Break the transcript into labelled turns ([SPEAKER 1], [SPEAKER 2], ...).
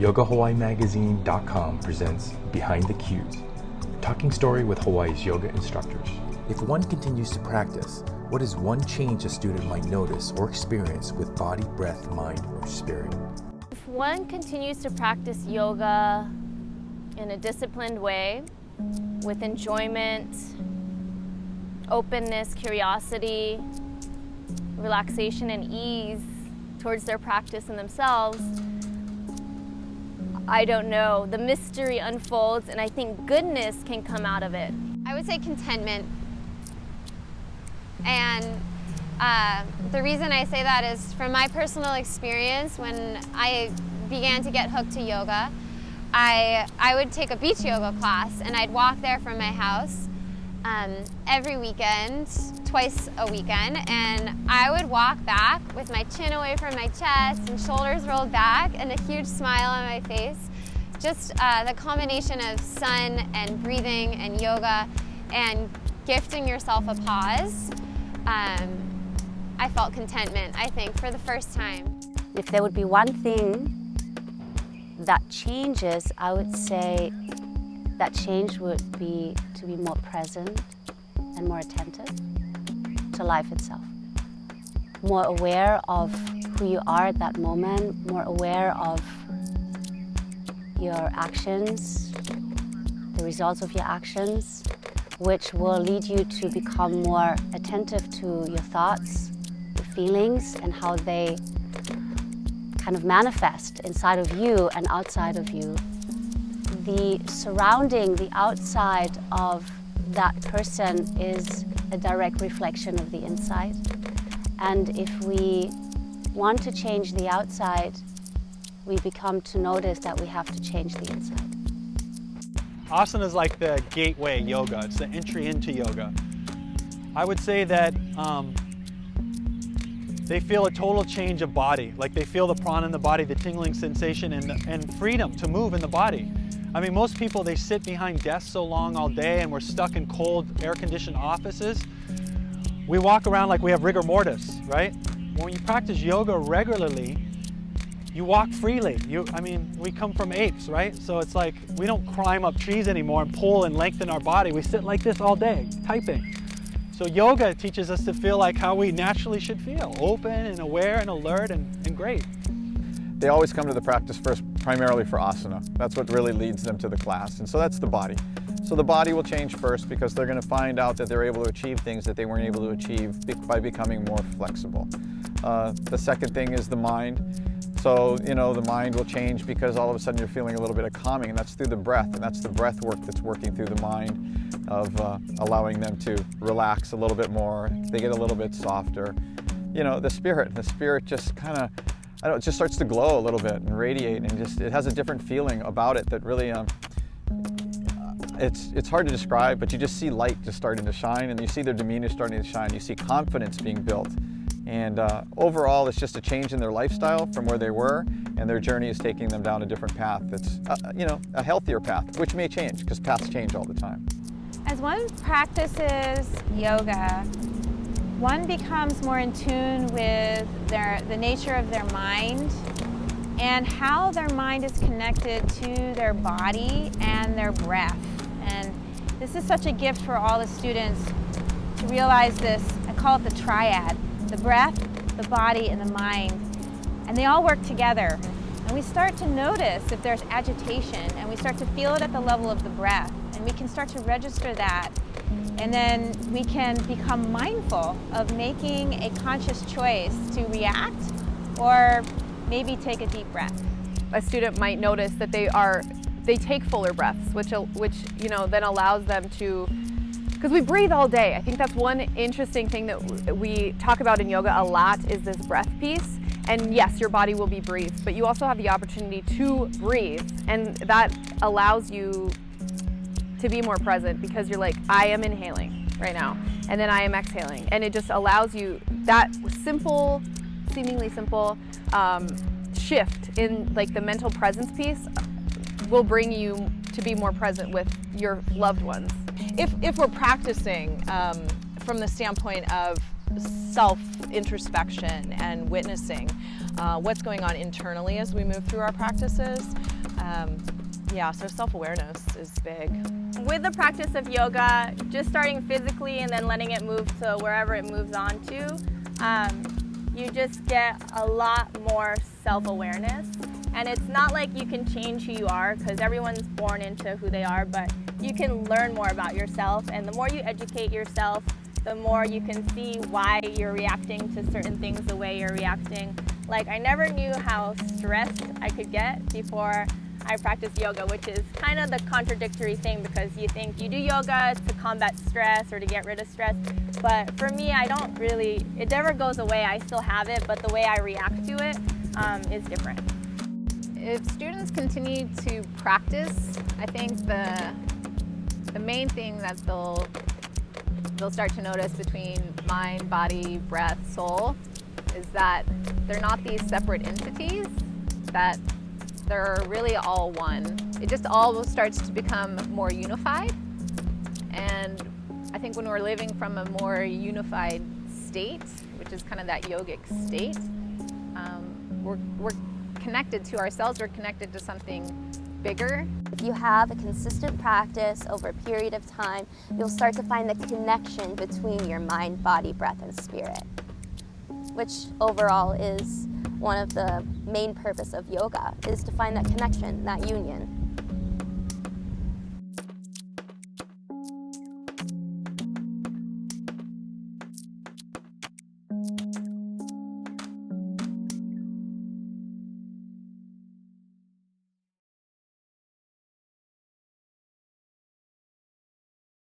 [SPEAKER 1] YogaHawaiiMagazine.com presents Behind the Cues, a talking story with Hawaii's yoga instructors. If one continues to practice, what is one change a student might notice or experience with body, breath, mind, or spirit?
[SPEAKER 2] If one continues to practice yoga in a disciplined way, with enjoyment, openness, curiosity, relaxation, and ease towards their practice and themselves, I don't know, the mystery unfolds, and I think goodness can come out of it.
[SPEAKER 3] I would say contentment. And the reason I say that is from my personal experience. When I began to get hooked to yoga, I would take a beach yoga class, and I'd walk there from my house every weekend, twice a weekend, and I would walk back with my chin away from my chest and shoulders rolled back and a huge smile on my face. Just the combination of sun and breathing and yoga and gifting yourself a pause. I felt contentment, I think, for the first time.
[SPEAKER 4] If there would be one thing that changes, I would say that change would be to be more present and more attentive to life itself. More aware of who you are at that moment, more aware of your actions, the results of your actions, which will lead you to become more attentive to your thoughts, your feelings, and how they kind of manifest inside of you and outside of you. The surrounding, the outside of that person is a direct reflection of the inside. And if we want to change the outside, we become to notice that we have to change the inside.
[SPEAKER 5] Asana is like the gateway yoga. It's the entry into yoga. I would say that they feel a total change of body. Like they feel the prana in the body, the tingling sensation, and freedom to move in the body. I mean, most people, they sit behind desks so long all day and we're stuck in cold, air-conditioned offices. We walk around like we have rigor mortis, right? When you practice yoga regularly, you walk freely. We come from apes, right? So it's like we don't climb up trees anymore and pull and lengthen our body. We sit like this all day, typing. So yoga teaches us to feel like how we naturally should feel, open and aware and alert and great.
[SPEAKER 6] They always come to the practice first primarily for asana. That's what really leads them to the class. And so that's the body. So the body will change first because they're going to find out that they're able to achieve things that they weren't able to achieve by becoming more flexible. The second thing is the mind. So, the mind will change because all of a sudden you're feeling a little bit of calming, and that's through the breath, and that's the breath work that's working through the mind of allowing them to relax a little bit more. They get a little bit softer. The spirit just kind of, it just starts to glow a little bit and radiate, and it has a different feeling about it that really, it's hard to describe, but you just see light just starting to shine, and you see their demeanor starting to shine. You see confidence being built. And overall, it's just a change in their lifestyle from where they were, and their journey is taking them down a different path that's, a healthier path, which may change because paths change all the time.
[SPEAKER 7] As one practices yoga, one becomes more in tune with the nature of their mind and how their mind is connected to their body and their breath. And this is such a gift for all the students to realize this. I call it the triad. The breath, the body, and the mind. And they all work together. And we start to notice if there's agitation, and we start to feel it at the level of the breath. And we can start to register that. And then we can become mindful of making a conscious choice to react or maybe take a deep breath.
[SPEAKER 8] A student might notice that they take fuller breaths, which then allows them to, because we breathe all day. I think that's one interesting thing that we talk about in yoga a lot is this breath piece. And yes, your body will be breathed, but you also have the opportunity to breathe. And that allows you to be more present because you're like, I am inhaling right now, and then I am exhaling. And it just allows you that simple, seemingly simple shift in like the mental presence piece will bring you to be more present with your loved ones.
[SPEAKER 9] If we're practicing from the standpoint of self-introspection and witnessing what's going on internally as we move through our practices, Yeah, so self-awareness is big.
[SPEAKER 10] With the practice of yoga, just starting physically and then letting it move to wherever it moves on to, you just get a lot more self-awareness. And it's not like you can change who you are, because everyone's born into who they are, but you can learn more about yourself, and the more you educate yourself, the more you can see why you're reacting to certain things the way you're reacting. Like, I never knew how stressed I could get before I practiced yoga, which is kind of the contradictory thing, because you think you do yoga to combat stress or to get rid of stress, but for me, I don't really, it never goes away. I still have it, but the way I react to it is different.
[SPEAKER 8] If students continue to practice, I think the main thing that they'll start to notice between mind, body, breath, soul is that they're not these separate entities, that they're really all one. It just all starts to become more unified. And I think when we're living from a more unified state, which is kind of that yogic state, we're connected to ourselves, we're connected to something bigger.
[SPEAKER 2] If you have a consistent practice over a period of time, you'll start to find the connection between your mind, body, breath, and spirit, which overall is one of the main purpose of yoga, is to find that connection, that union.